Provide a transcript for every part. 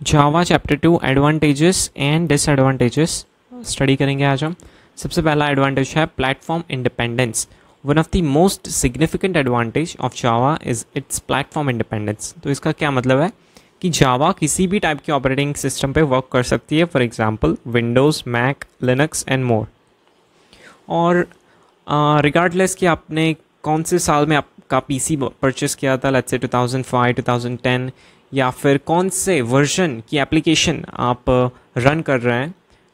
Java chapter 2 advantages and disadvantages study करेंगे आज हम। सबसे पहला एडवांटेज है platform independence. One of the most significant advantage of Java is it's platform independence. तो इसका क्या मतलब है कि जावा किसी भी टाइप के ऑपरेटिंग सिस्टम पे वर्क कर सकती है, for example Windows, Mac, Linux and more. और रिगार्डलेस कि आपने कौन से साल में आपका पीसी परचेस किया था, लेट्स से 2005, 2010, या फिर कौन से वर्जन की एप्लीकेशन आप रन कर रहे हैं,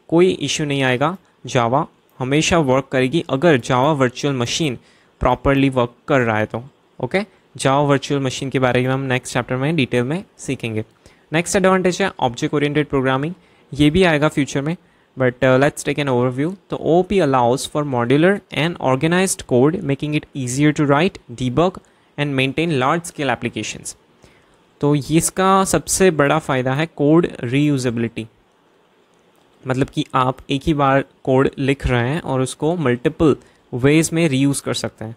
कोई इशू नहीं आएगा। जावा हमेशा वर्क करेगी अगर Java virtual machine properly work कर रहा है तो। ओके, जावा वर्चुअल मशीन के बारे में हम नेक्स्ट चैप्टर में डिटेल में सीखेंगे। नेक्स्ट एडवांटेज है ऑब्जेक्ट ओरिएंटेड प्रोग्रामिंग। ये भी आएगा फ्यूचर में, but let's take an overview. The OOP allows for modular and organized code, making it easier to write, debug and maintain large scale applications. तो इसका सबसे बड़ा फ़ायदा है कोड रीयूजेबिलिटी। मतलब कि आप एक ही बार कोड लिख रहे हैं और उसको मल्टीपल वेज में रीयूज़ कर सकते हैं।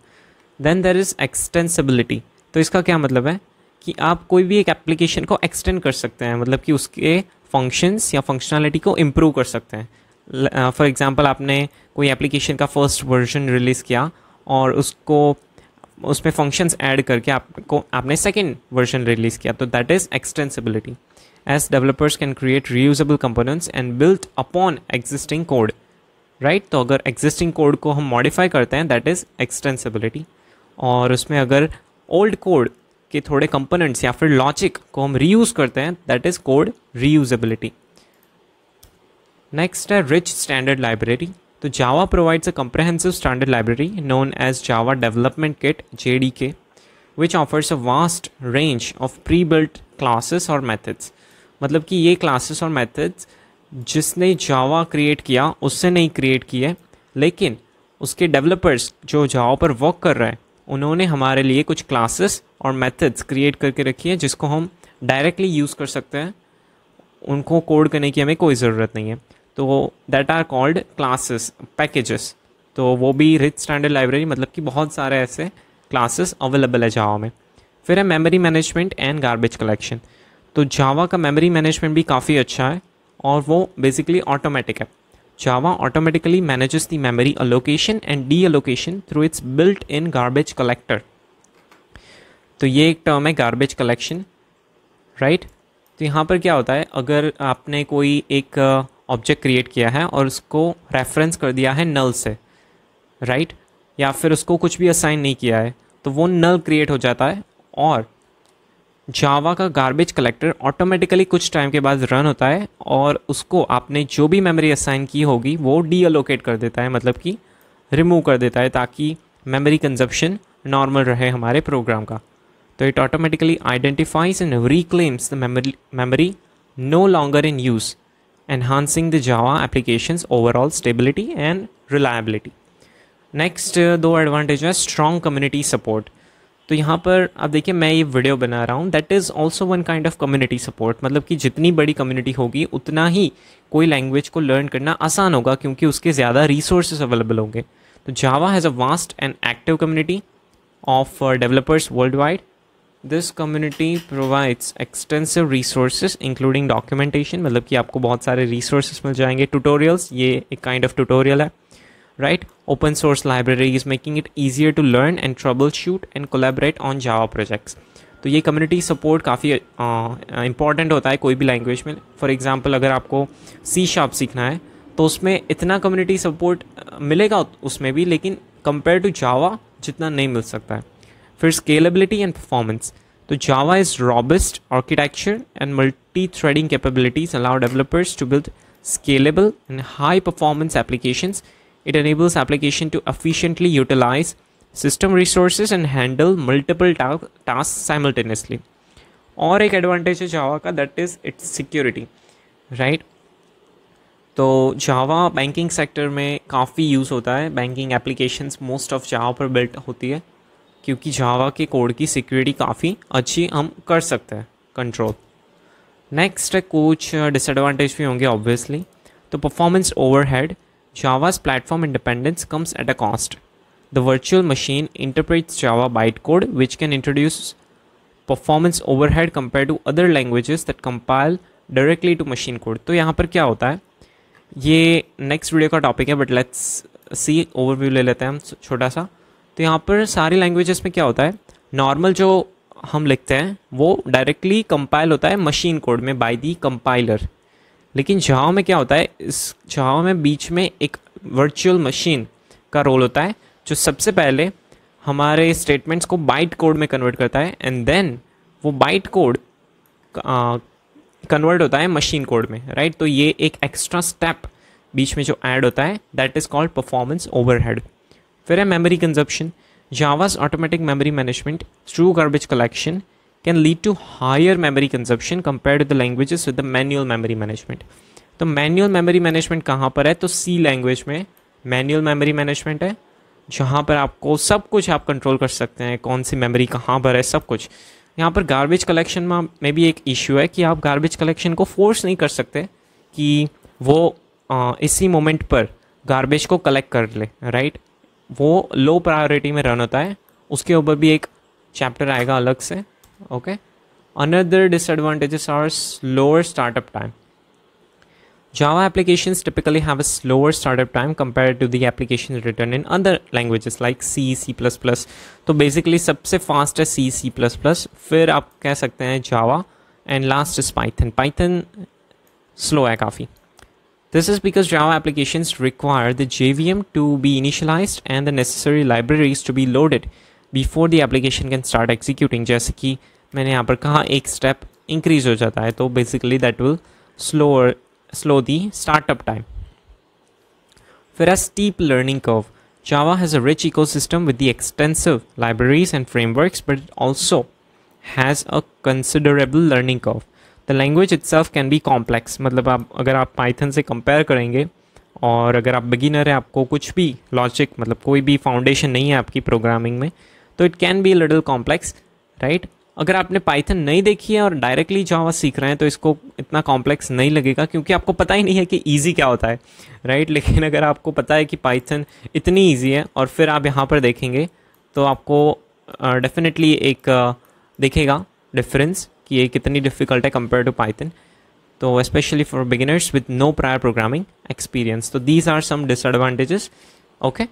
Then there is extensibility. तो इसका क्या मतलब है कि आप कोई भी एक एप्लीकेशन को एक्सटेंड कर सकते हैं, मतलब कि उसके फंक्शंस या फंक्शनैलिटी को इम्प्रूव कर सकते हैं। फॉर एग्जांपल आपने कोई एप्लीकेशन का फर्स्ट वर्जन रिलीज़ किया और उसमें फंक्शंस ऐड करके आपने सेकंड वर्जन रिलीज़ किया, तो that is extensibility. As developers can create reusable components and build upon existing code, right. तो अगर एग्जिस्टिंग कोड को हम मॉडिफाई करते हैं, दैट इज़ एक्सटेंसिबिलिटी। और उसमें अगर ओल्ड कोड के थोड़े कंपोनेंट्स या फिर लॉजिक को हम रीयूज़ करते हैं, that is code reusability. Next है रिच स्टैंडर्ड लाइब्रेरी। तो Java provides a comprehensive standard library known as Java Development Kit (JDK), which offers a vast range of pre-built classes or methods. मतलब कि ये classes और methods जिसने जावा create किया उससे नहीं क्रिएट किए, लेकिन उसके डेवलपर्स जो जावा पर वर्क कर रहे हैं उन्होंने हमारे लिए कुछ क्लासेस और मेथड्स क्रिएट करके रखी है जिसको हम डायरेक्टली यूज़ कर सकते हैं। उनको कोड करने की हमें कोई ज़रूरत नहीं है। तो that are called classes packages. तो वो भी रिच स्टैंडर्ड लाइब्रेरी, मतलब कि बहुत सारे ऐसे क्लासेस अवेलेबल है जावा में। फिर है memory management and garbage collection. तो जावा का मेमोरी मैनेजमेंट भी काफ़ी अच्छा है और वो बेसिकली ऑटोमेटिक है। Java automatically manages the memory allocation and deallocation through its built in garbage collector. तो ये एक टर्म है गार्बेज कलेक्शन, राइट। तो यहाँ पर क्या होता है, अगर आपने कोई एक ऑब्जेक्ट क्रिएट किया है और उसको रेफरेंस कर दिया है नल से, राइट, या फिर उसको कुछ भी असाइन नहीं किया है, तो वो नल क्रिएट हो जाता है और जावा का गार्बेज कलेक्टर ऑटोमेटिकली कुछ टाइम के बाद रन होता है और उसको आपने जो भी मेमोरी असाइन की होगी वो डी अलोकेट कर देता है, मतलब कि रिमूव कर देता है, ताकि मेमोरी कंजप्शन नॉर्मल रहे हमारे प्रोग्राम का। तो it automatically identifies and reclaims the memory no longer in use, enhancing the Java application's overall stability and reliability. Next दो एडवांटेज है स्ट्रॉन्ग कम्युनिटी सपोर्ट। तो यहाँ पर अब देखिए, मैं ये वीडियो बना रहा हूँ, that is also one kind of community support. मतलब कि जितनी बड़ी कम्युनिटी होगी उतना ही कोई लैंग्वेज को लर्न करना आसान होगा, क्योंकि उसके ज़्यादा रिसोर्सेज अवेलेबल होंगे। तो Java has a vast and active community of developers worldwide. This community provides extensive resources including documentation, मतलब कि आपको बहुत सारे resources मिल जाएंगे, tutorials, ये एक kind of tutorial है, right? Open source libraries making it easier to learn and troubleshoot and collaborate on Java projects. तो ये community support काफ़ी important होता है कोई भी language में। For example, अगर आपको C# सीखना है तो उसमें इतना community support मिलेगा उसमें भी, लेकिन compared to Java जितना नहीं मिल सकता है। फिर स्केलेबिलिटी एंड परफॉर्मेंस। तो Java is robust architecture and multithreading capabilities allow developers to build scalable and high performance applications. It enables application to efficiently utilize system resources and handle multiple tasks simultaneously. और एक advantage है जावा का, that is it's security, right. तो जावा banking sector में काफ़ी use होता है। Banking applications most of Java पर बिल्ट होती है, क्योंकि जावा के कोड की सिक्योरिटी काफ़ी अच्छी हम कर सकते हैं कंट्रोल। नेक्स्ट है कुछ डिसएडवांटेज भी होंगे ऑब्वियसली। तो performance overhead. Java's platform independence comes at a cost. The virtual machine interprets Java bytecode, which can introduce performance overhead compared to other languages that compile directly to machine code. तो यहाँ पर क्या होता है, ये next video का topic है, but let's see overview ले लेते हैं हम छोटा सा। तो यहाँ पर सारी लैंग्वेजेस में क्या होता है, नॉर्मल जो हम लिखते हैं वो डायरेक्टली कंपाइल होता है मशीन कोड में बाय दी कंपाइलर। लेकिन जावा में क्या होता है, इस जावा में बीच में एक वर्चुअल मशीन का रोल होता है जो सबसे पहले हमारे स्टेटमेंट्स को बाइट कोड में कन्वर्ट करता है, एंड देन वो बाइट कोड कन्वर्ट होता है मशीन कोड में, राइट। तो ये एक एक्स्ट्रा स्टेप बीच में जो ऐड होता है, that is called performance overhead. फिर है memory consumption. Java's automatic memory management through garbage collection can lead to higher memory consumption compare to the languages with the manual memory management. तो manual memory management कहाँ पर है, तो C language में manual memory management है, जहाँ पर आपको सब कुछ आप कंट्रोल कर सकते हैं, कौन सी मेमोरी कहाँ पर है, सब कुछ। यहाँ पर गार्बेज कलेक्शन में भी एक इशू है कि आप गार्बेज कलेक्शन को फोर्स नहीं कर सकते कि वो इसी मोमेंट पर गार्बेज को कलेक्ट कर ले, राइट। वो लो प्रायोरिटी में रन होता है, उसके ऊपर भी एक चैप्टर आएगा अलग से, okay. Another disadvantages are slower startup time. Java applications typically have a slower startup time compared to the applications written in other languages like C, C++. तो basically सबसे fast है C, C++, फिर आप कह सकते हैं Java, and last is Python. Python slow है काफ़ी. This is because Java applications require the JVM to be initialized and the necessary libraries to be loaded before the application can start executing. जैसे कि मैंने यहाँ पर कहा एक step increase हो जाता है, तो basically that will slow the startup time. For a steep learning curve, Java has a rich ecosystem with the extensive libraries and frameworks, but it also has a considerable learning curve. The language itself can be complex. मतलब आप अगर आप Python से compare करेंगे और अगर आप beginner है, आपको कुछ भी logic मतलब कोई भी foundation नहीं है आपकी programming में, तो it can be a little complex, right? अगर आपने पाइथन नहीं देखी है और डायरेक्टली जावा सीख रहे हैं तो इसको इतना कॉम्प्लेक्स नहीं लगेगा, क्योंकि आपको पता ही नहीं है कि ईजी क्या होता है, राइट। लेकिन अगर आपको पता है कि पाइथन इतनी ईजी है और फिर आप यहाँ पर देखेंगे तो आपको डेफिनेटली एक दिखेगा डिफरेंस कि ये कितनी डिफ़िकल्ट है कंपेयर टू पाइथन। तो specially for beginners with no prior programming experience, तो these are some disadvantages, okay.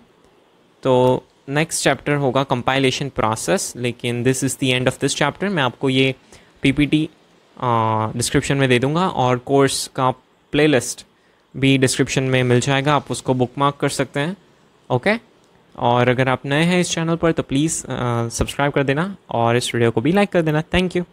तो नेक्स्ट चैप्टर होगा कंपाइलेशन प्रोसेस, लेकिन this is the end of this chapter. मैं आपको ये पीपीटी डिस्क्रिप्शन में दे दूंगा और कोर्स का प्लेलिस्ट भी डिस्क्रिप्शन में मिल जाएगा, आप उसको बुकमार्क कर सकते हैं, ओके। और अगर आप नए हैं इस चैनल पर तो प्लीज़ सब्सक्राइब कर देना और इस वीडियो को भी लाइक कर देना। Thank you.